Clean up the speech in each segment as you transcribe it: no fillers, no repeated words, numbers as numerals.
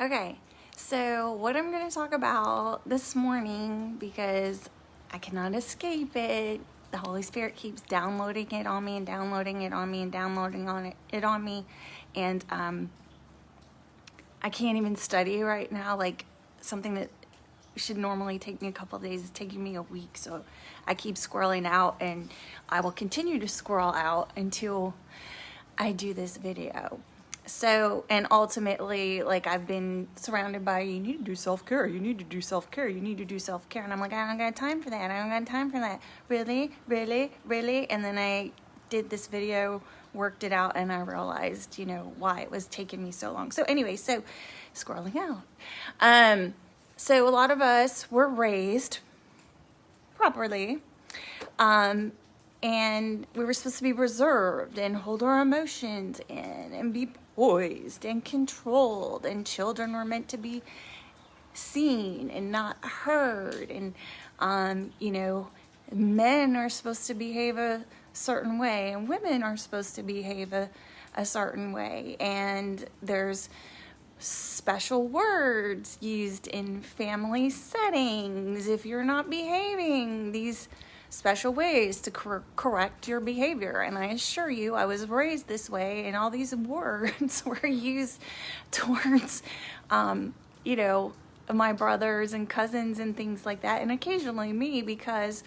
Okay, so what I'm going to talk about this morning, because I cannot escape it, the Holy Spirit keeps downloading it on me and downloading it on me and downloading it on me, and I can't even study right now, like something that should normally take me a couple of days is taking me a week. So I keep squirreling out, and I will continue to squirrel out until I do this video. So, and ultimately, like, I've been surrounded by, you need to do self-care, you need to do self-care, you need to do self-care. And I'm like, I don't got time for that. I don't got time for that. Really? Really? Really? And then I did this video, worked it out, and I realized, why it was taking me so long. So anyway, so scrolling out. So a lot of us were raised properly. And we were supposed to be reserved and hold our emotions in and be poised and controlled. And children were meant to be seen and not heard. And, men are supposed to behave a certain way and women are supposed to behave a certain way. And there's special words used in family settings if you're not behaving these special ways to correct your behavior. And I assure you, I was raised this way, and all these words were used towards, my brothers and cousins and things like that, and occasionally me, because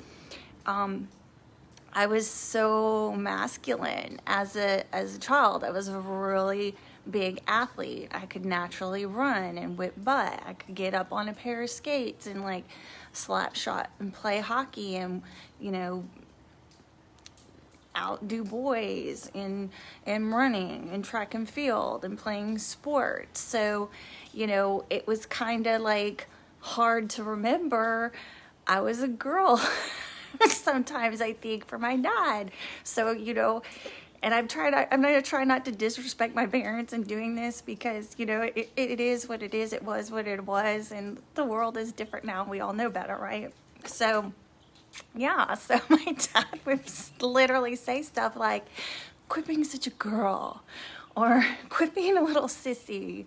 I was so masculine as a child. I was a really big athlete. I could naturally run and whip butt. I could get up on a pair of skates and like slap shot and play hockey and outdo boys in running and track and field and playing sports. So it was kind of like hard to remember I was a girl sometimes, I think, for my dad. So and I'm going to try not to disrespect my parents in doing this, because, it is what it is. It was what it was. And the world is different now. We all know better, right? So, yeah. So my dad would literally say stuff like, quit being such a girl, or quit being a little sissy,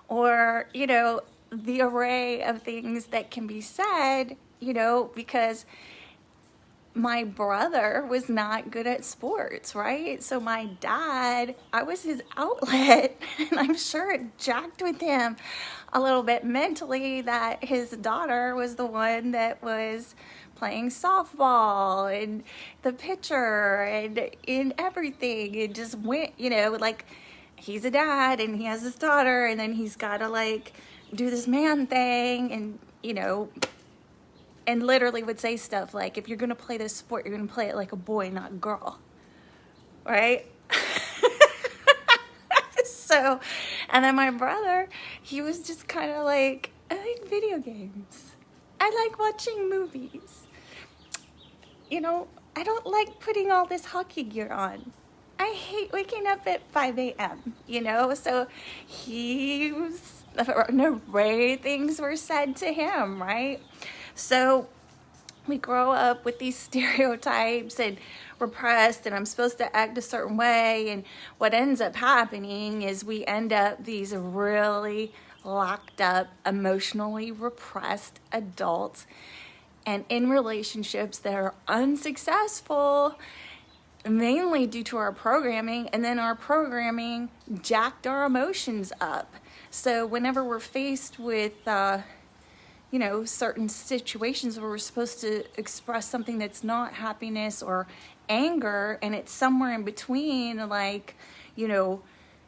or, the array of things that can be said, because my brother was not good at sports, right? So my dad, I was his outlet, and I'm sure it jacked with him a little bit mentally that his daughter was the one that was playing softball and the pitcher and in everything. It just went, like, he's a dad and he has his daughter, and then he's got to like do this man thing, and and literally would say stuff like, if you're going to play this sport, you're going to play it like a boy, not a girl. Right? So, and then my brother, he was just kind of like, I like video games. I like watching movies. I don't like putting all this hockey gear on. I hate waking up at 5 a.m., So an array of things were said to him, right? So we grow up with these stereotypes and repressed, and I'm supposed to act a certain way. And what ends up happening is we end up these really locked up, emotionally repressed adults, and in relationships that are unsuccessful, mainly due to our programming. And then our programming jacked our emotions up. So whenever we're faced with certain situations where we're supposed to express something that's not happiness or anger, and it's somewhere in between, like,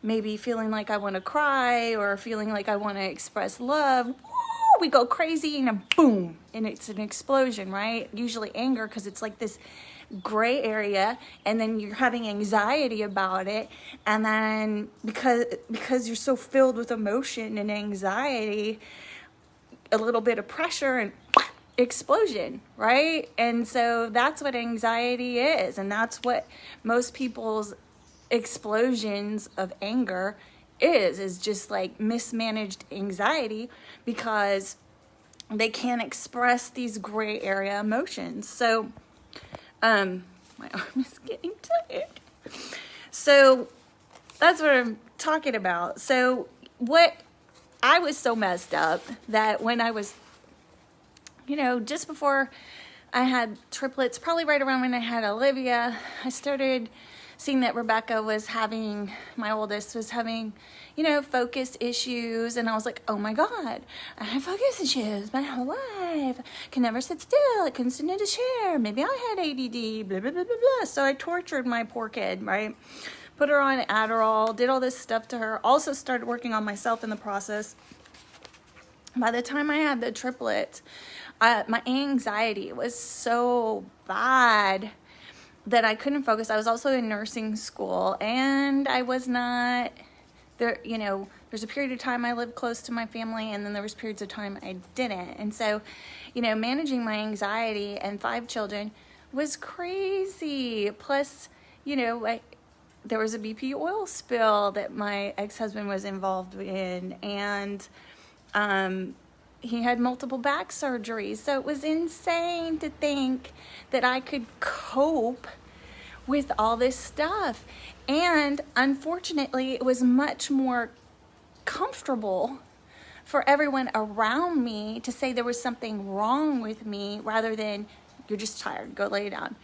maybe feeling like I want to cry or feeling like I want to express love, we go crazy, and boom, and it's an explosion, right? Usually anger, because it's like this gray area, and then you're having anxiety about it, and then because you're so filled with emotion and anxiety, a little bit of pressure and explosion, right? And so that's what anxiety is, and that's what most people's explosions of anger is just like mismanaged anxiety, because they can't express these gray area emotions. So my arm is getting tired. So that's what I'm talking about. So what I was so messed up that when I was, just before I had triplets, probably right around when I had Olivia, I started seeing that Rebecca was having, my oldest was having, focus issues. And I was like, oh my God, I have focus issues my whole life. Can never sit still. I couldn't sit in a chair. Maybe I had ADD, blah, blah, blah, blah, blah. So I tortured my poor kid, right? Put her on Adderall, did all this stuff to her. Also started working on myself in the process. By the time I had the triplets, my anxiety was so bad that I couldn't focus. I was also in nursing school, and I was not there. There's a period of time I lived close to my family, and then there was periods of time I didn't. And so, managing my anxiety and 5 children was crazy. Plus, there was a BP oil spill that my ex-husband was involved in, and he had multiple back surgeries. So it was insane to think that I could cope with all this stuff. And unfortunately, it was much more comfortable for everyone around me to say there was something wrong with me rather than, you're just tired, go lay down.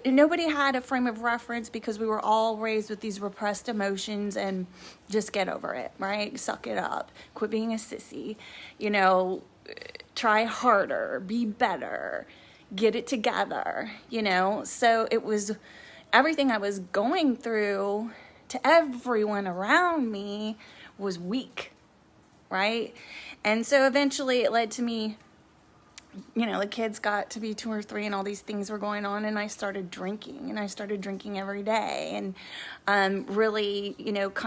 Nobody had a frame of reference because we were all raised with these repressed emotions and just get over it, right? Suck it up. Quit being a sissy. Try harder. Be better. Get it together, So it was everything I was going through to everyone around me was weak, right? And so eventually it led to me, the kids got to be 2 or 3 and all these things were going on, and I started drinking every day. And really,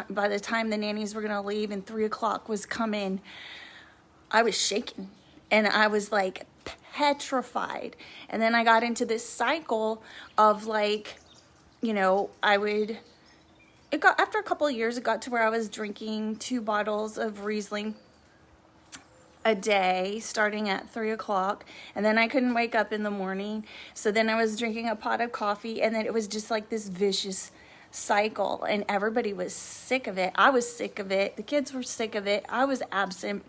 by the time the nannies were going to leave and 3 o'clock was coming, I was shaking and I was like petrified. And then I got into this cycle of after a couple of years, it got to where I was drinking 2 bottles of Riesling a day starting at 3 o'clock, and then I couldn't wake up in the morning, so then I was drinking a pot of coffee, and then it was just like this vicious cycle, and everybody was sick of it. I was sick of it. The kids were sick of it. I was absent,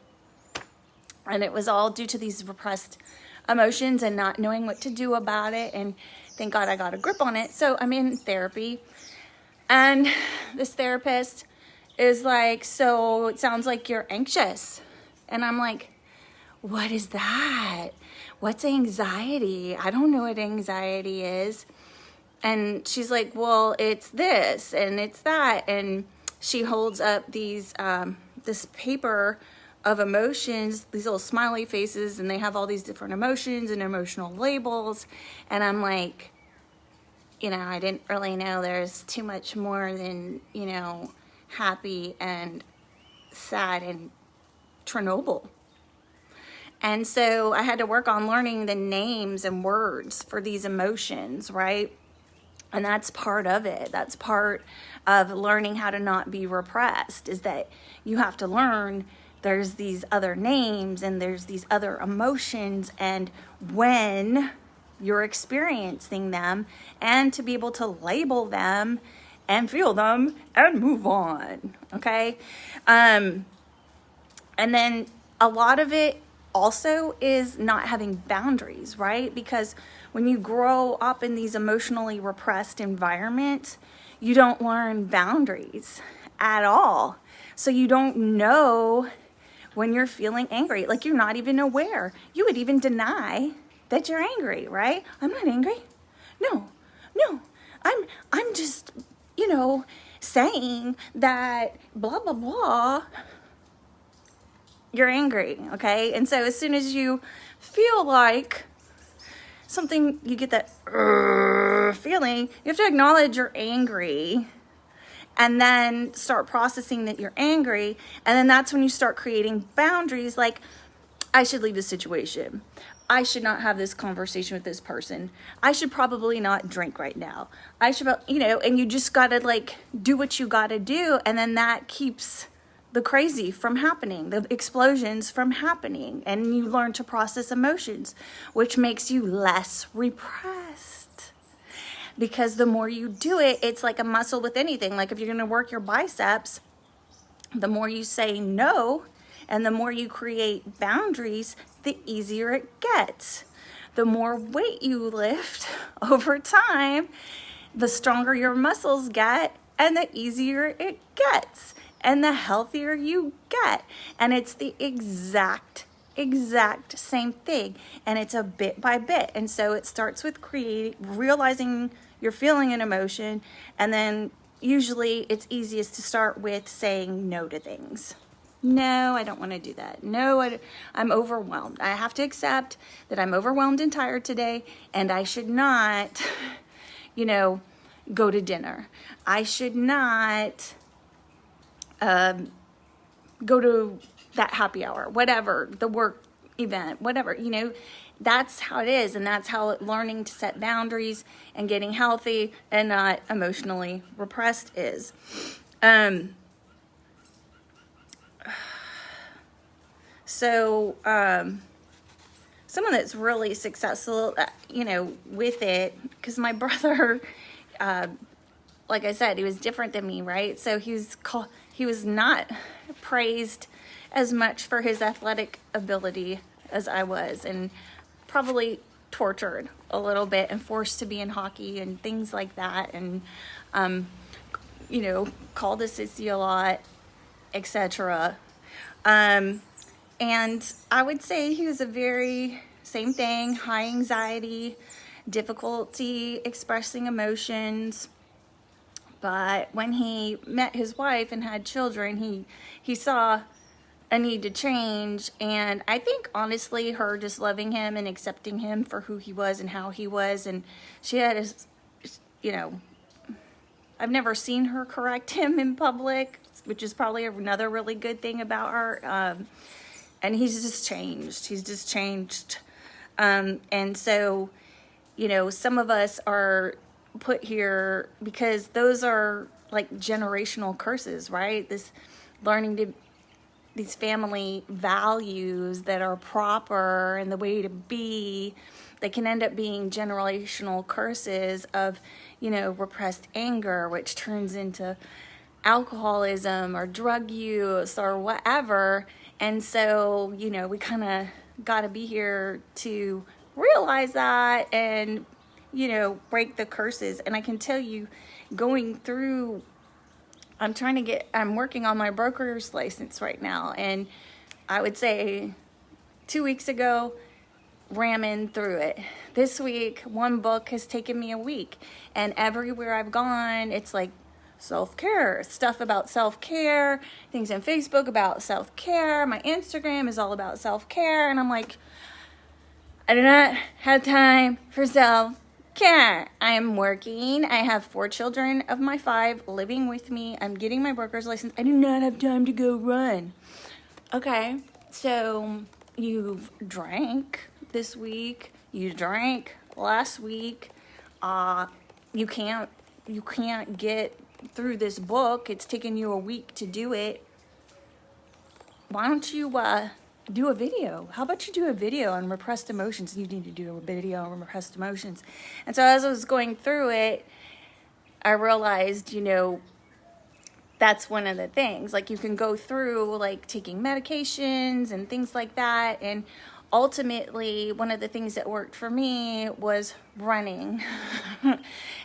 and it was all due to these repressed emotions and not knowing what to do about it. And thank God I got a grip on it. So I'm in therapy, and this therapist is like, so it sounds like you're anxious. And I'm like, what is that? What's anxiety? I don't know what anxiety is. And she's like, well, it's this and it's that. And she holds up these, this paper of emotions, these little smiley faces, and they have all these different emotions and emotional labels. And I'm like, I didn't really know there's too much more than, happy and sad and Chernobyl. And so I had to work on learning the names and words for these emotions, right? And that's part of it. That's part of learning how to not be repressed, is that you have to learn there's these other names and there's these other emotions, and when you're experiencing them, and to be able to label them and feel them and move on, okay? And then a lot of it also is not having boundaries, right? Because when you grow up in these emotionally repressed environments, you don't learn boundaries at all. So you don't know when you're feeling angry. Like, you're not even aware. You would even deny that you're angry, right? I'm not angry. No, I'm just, saying that blah, blah, blah. You're angry, okay? And so as soon as you feel like something, you get that feeling, you have to acknowledge you're angry and then start processing that you're angry. And then that's when you start creating boundaries, like, I should leave this situation. I should not have this conversation with this person. I should probably not drink right now. I should, and you just gotta do what you gotta do. And then that keeps the crazy from happening, the explosions from happening, and you learn to process emotions, which makes you less repressed. Because the more you do it, it's like a muscle with anything. Like, if you're going to work your biceps, The more you say no and the more you create boundaries, the easier it gets. The more weight you lift over time, the stronger your muscles get and the easier it gets and the healthier you get. And it's the exact same thing, and it's a bit by bit. And so it starts with realizing you're feeling an emotion, and then usually it's easiest to start with saying no to things. No, I don't want to do that. No, I'm overwhelmed. I have to accept that I'm overwhelmed and tired today, and I should not, go to dinner. I should not go to that happy hour, whatever, the work event, whatever, that's how it is. And that's how learning to set boundaries and getting healthy and not emotionally repressed is. So someone that's really successful, with it, because my brother, like I said, he was different than me, right? So he was not praised as much for his athletic ability as I was, and probably tortured a little bit and forced to be in hockey and things like that, and called a sissy a lot, etc. And I would say he was a very same thing, high anxiety, difficulty expressing emotions. But when he met his wife and had children, he saw a need to change. And I think honestly, her just loving him and accepting him for who he was and how he was. And she had I've never seen her correct him in public, which is probably another really good thing about her. And he's just changed. And so, some of us are put here because those are like generational curses, right? This learning to these family values that are proper and the way to be, they can end up being generational curses of, repressed anger, which turns into alcoholism or drug use or whatever. And so, we kind of got to be here to realize that and, break the curses. And I can tell you, going through, I'm working on my broker's license right now. And I would say 2 weeks ago, ramming through it. This week, one book has taken me a week. And everywhere I've gone, it's like self-care, stuff about self-care, things on Facebook about self-care. My Instagram is all about self-care. And I'm like, I do not have time for self-care. I am working. I have 4 children of my 5 living with me. I'm getting my broker's license. I do not have time to go run. Okay, so you've drank this week. You drank last week. You can't get through this book. It's taken you a week to do it. Why don't you do a video? How about you do a video on repressed emotions? You need to do a video on repressed emotions. And so as I was going through it, I realized, that's one of the things. Like, you can go through like taking medications and things like that. And ultimately, one of the things that worked for me was running.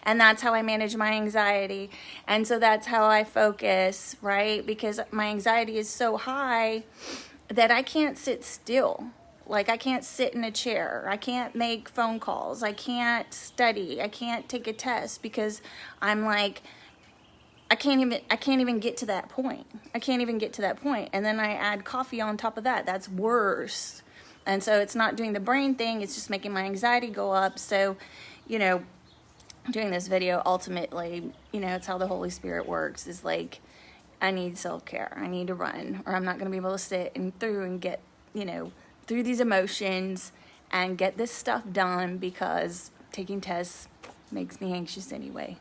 And that's how I manage my anxiety. And so that's how I focus, right? Because my anxiety is so high that I can't sit still. Like, I can't sit in a chair. I can't make phone calls. I can't study. I can't take a test because I'm like, I can't even get to that point. I can't even get to that point. And then I add coffee on top of that. That's worse. And so it's not doing the brain thing. It's just making my anxiety go up. So, doing this video, ultimately, it's how the Holy Spirit works, is like, I need self-care. I need to run, or I'm not going to be able to sit and get, through these emotions and get this stuff done, because taking tests makes me anxious anyway.